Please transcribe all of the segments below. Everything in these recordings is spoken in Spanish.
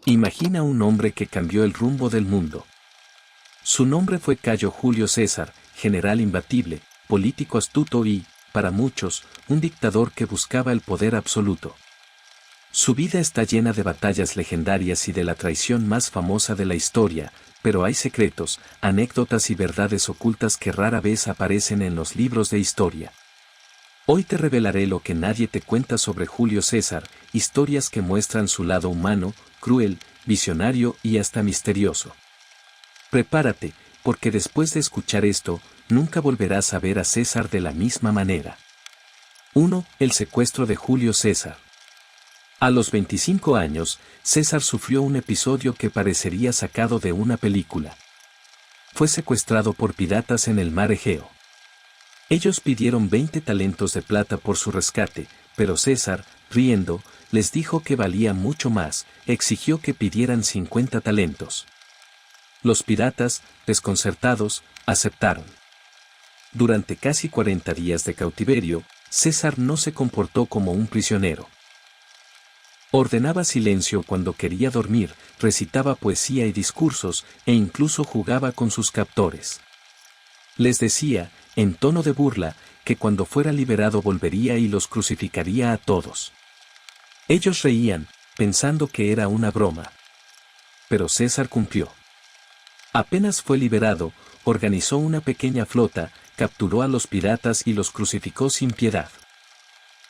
Imagina un hombre que cambió el rumbo del mundo. Su nombre fue Cayo Julio César, general imbatible, político astuto y, para muchos, un dictador que buscaba el poder absoluto. Su vida está llena de batallas legendarias y de la traición más famosa de la historia, pero hay secretos, anécdotas y verdades ocultas que rara vez aparecen en los libros de historia. Hoy te revelaré lo que nadie te cuenta sobre Julio César, historias que muestran su lado humano, cruel, visionario y hasta misterioso. Prepárate, porque después de escuchar esto, nunca volverás a ver a César de la misma manera. 1. El secuestro de Julio César. A los 25 años, César sufrió un episodio que parecería sacado de una película. Fue secuestrado por piratas en el mar Egeo. Ellos pidieron 20 talentos de plata por su rescate, pero César, riendo, les dijo que valía mucho más, exigió que pidieran 50 talentos. Los piratas, desconcertados, aceptaron. Durante casi 40 días de cautiverio, César no se comportó como un prisionero. Ordenaba silencio cuando quería dormir, recitaba poesía y discursos, e incluso jugaba con sus captores. Les decía, en tono de burla, que cuando fuera liberado volvería y los crucificaría a todos. Ellos reían, pensando que era una broma. Pero César cumplió. Apenas fue liberado, organizó una pequeña flota, capturó a los piratas y los crucificó sin piedad.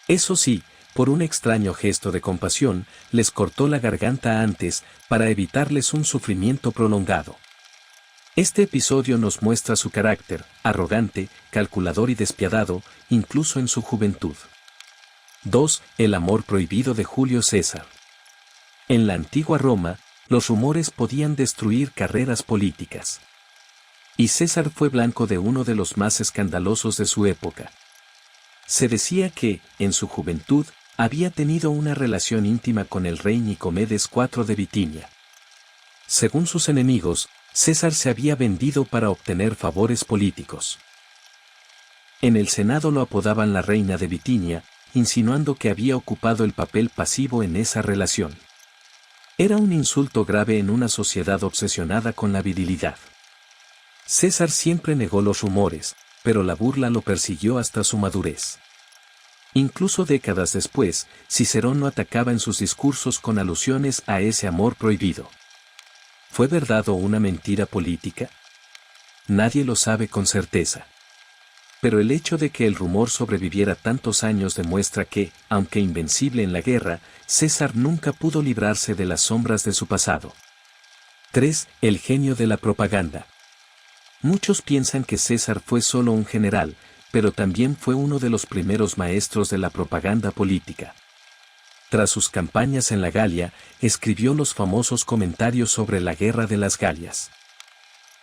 Eso sí, por un extraño gesto de compasión, les cortó la garganta antes, para evitarles un sufrimiento prolongado. Este episodio nos muestra su carácter, arrogante, calculador y despiadado, incluso en su juventud. 2. El amor prohibido de Julio César. En la antigua Roma, los rumores podían destruir carreras políticas. Y César fue blanco de uno de los más escandalosos de su época. Se decía que, en su juventud, había tenido una relación íntima con el rey Nicomedes IV de Bitinia. Según sus enemigos, César se había vendido para obtener favores políticos. En el Senado lo apodaban la reina de Bitinia, insinuando que había ocupado el papel pasivo en esa relación. Era un insulto grave en una sociedad obsesionada con la virilidad. César siempre negó los rumores, pero la burla lo persiguió hasta su madurez. Incluso décadas después, Cicerón lo atacaba en sus discursos con alusiones a ese amor prohibido. ¿Fue verdad o una mentira política? Nadie lo sabe con certeza. Pero el hecho de que el rumor sobreviviera tantos años demuestra que, aunque invencible en la guerra, César nunca pudo librarse de las sombras de su pasado. 3. El genio de la propaganda. Muchos piensan que César fue solo un general, pero también fue uno de los primeros maestros de la propaganda política. Tras sus campañas en la Galia, escribió los famosos comentarios sobre la Guerra de las Galias.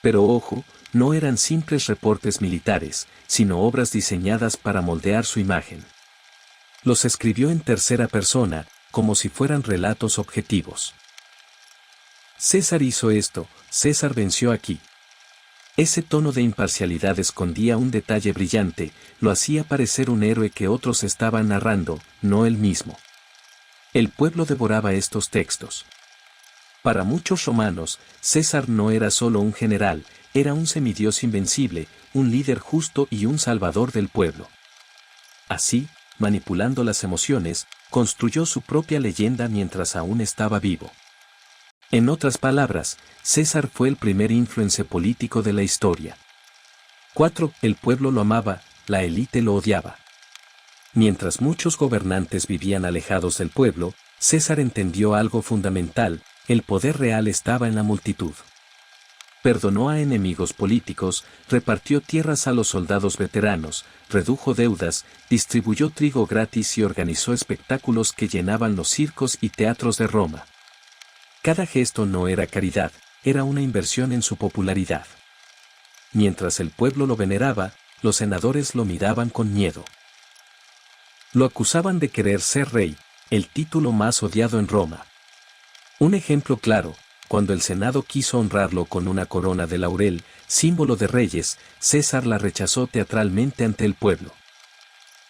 Pero ojo, no eran simples reportes militares, sino obras diseñadas para moldear su imagen. Los escribió en tercera persona, como si fueran relatos objetivos. César hizo esto, César venció aquí. Ese tono de imparcialidad escondía un detalle brillante, lo hacía parecer un héroe que otros estaban narrando, no él mismo. El pueblo devoraba estos textos. Para muchos romanos, César no era solo un general, era un semidios invencible, un líder justo y un salvador del pueblo. Así, manipulando las emociones, construyó su propia leyenda mientras aún estaba vivo. En otras palabras, César fue el primer influencer político de la historia. 4. El pueblo lo amaba, la élite lo odiaba. Mientras muchos gobernantes vivían alejados del pueblo, César entendió algo fundamental: el poder real estaba en la multitud. Perdonó a enemigos políticos, repartió tierras a los soldados veteranos, redujo deudas, distribuyó trigo gratis y organizó espectáculos que llenaban los circos y teatros de Roma. Cada gesto no era caridad, era una inversión en su popularidad. Mientras el pueblo lo veneraba, los senadores lo miraban con miedo. Lo acusaban de querer ser rey, el título más odiado en Roma. Un ejemplo claro: cuando el Senado quiso honrarlo con una corona de laurel, símbolo de reyes, César la rechazó teatralmente ante el pueblo.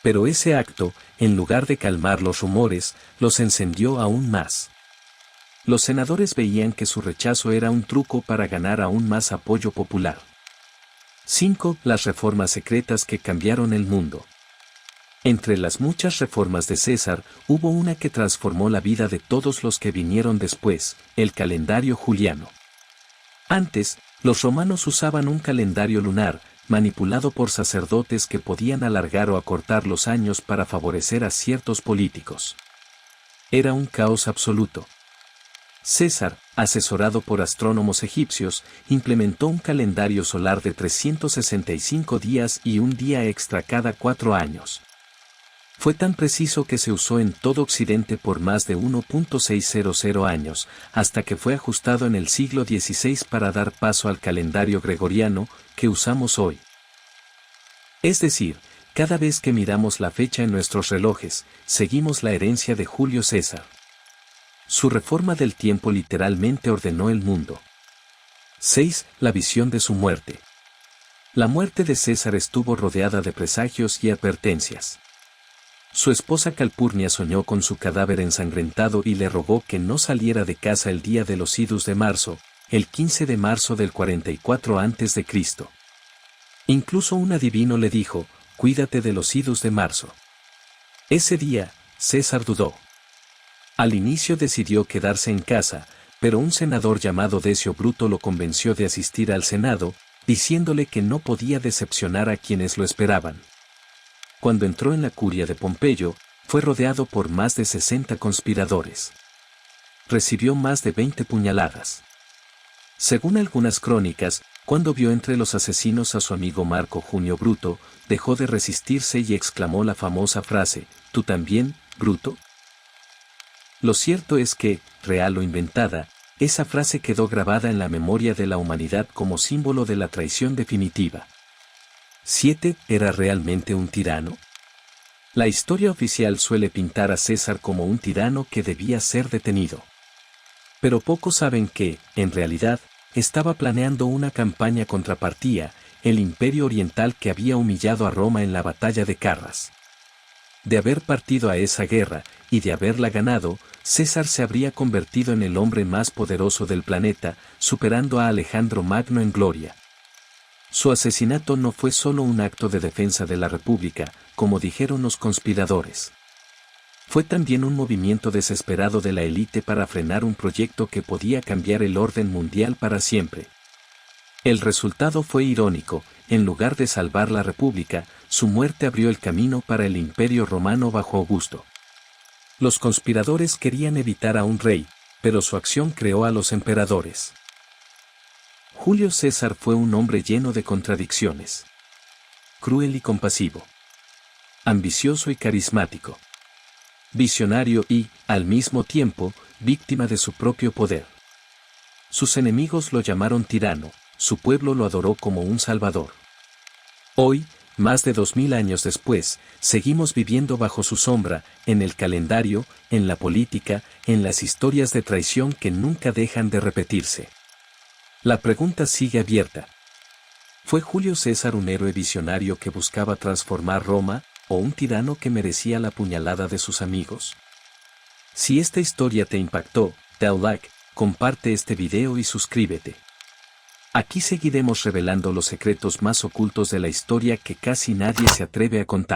Pero ese acto, en lugar de calmar los rumores, los encendió aún más. Los senadores veían que su rechazo era un truco para ganar aún más apoyo popular. 5. Las reformas secretas que cambiaron el mundo. Entre las muchas reformas de César, hubo una que transformó la vida de todos los que vinieron después, el calendario juliano. Antes, los romanos usaban un calendario lunar, manipulado por sacerdotes que podían alargar o acortar los años para favorecer a ciertos políticos. Era un caos absoluto. César, asesorado por astrónomos egipcios, implementó un calendario solar de 365 días y un día extra cada 4 años. Fue tan preciso que se usó en todo Occidente por más de 1.600 años, hasta que fue ajustado en el siglo XVI para dar paso al calendario gregoriano, que usamos hoy. Es decir, cada vez que miramos la fecha en nuestros relojes, seguimos la herencia de Julio César. Su reforma del tiempo literalmente ordenó el mundo. 6. La visión de su muerte. La muerte de César estuvo rodeada de presagios y advertencias. Su esposa Calpurnia soñó con su cadáver ensangrentado y le rogó que no saliera de casa el día de los idus de marzo, el 15 de marzo del 44 a.C. Incluso un adivino le dijo, «Cuídate de los idus de marzo». Ese día, César dudó. Al inicio decidió quedarse en casa, pero un senador llamado Decio Bruto lo convenció de asistir al Senado, diciéndole que no podía decepcionar a quienes lo esperaban. Cuando entró en la curia de Pompeyo, fue rodeado por más de 60 conspiradores. Recibió más de 20 puñaladas. Según algunas crónicas, cuando vio entre los asesinos a su amigo Marco Junio Bruto, dejó de resistirse y exclamó la famosa frase, «¿Tú también, Bruto?». Lo cierto es que, real o inventada, esa frase quedó grabada en la memoria de la humanidad como símbolo de la traición definitiva. 7. ¿Era realmente un tirano? La historia oficial suele pintar a César como un tirano que debía ser detenido. Pero pocos saben que, en realidad, estaba planeando una campaña contra Partia, el imperio oriental que había humillado a Roma en la batalla de Carras. De haber partido a esa guerra, y de haberla ganado, César se habría convertido en el hombre más poderoso del planeta, superando a Alejandro Magno en gloria. Su asesinato no fue solo un acto de defensa de la República, como dijeron los conspiradores. Fue también un movimiento desesperado de la élite para frenar un proyecto que podía cambiar el orden mundial para siempre. El resultado fue irónico, en lugar de salvar la República, su muerte abrió el camino para el Imperio Romano bajo Augusto. Los conspiradores querían evitar a un rey, pero su acción creó a los emperadores. Julio César fue un hombre lleno de contradicciones. Cruel y compasivo. Ambicioso y carismático. Visionario y, al mismo tiempo, víctima de su propio poder. Sus enemigos lo llamaron tirano, su pueblo lo adoró como un salvador. Hoy, más de 2000 años después, seguimos viviendo bajo su sombra, en el calendario, en la política, en las historias de traición que nunca dejan de repetirse. La pregunta sigue abierta. ¿Fue Julio César un héroe visionario que buscaba transformar Roma, o un tirano que merecía la puñalada de sus amigos? Si esta historia te impactó, da like, comparte este video y suscríbete. Aquí seguiremos revelando los secretos más ocultos de la historia que casi nadie se atreve a contar.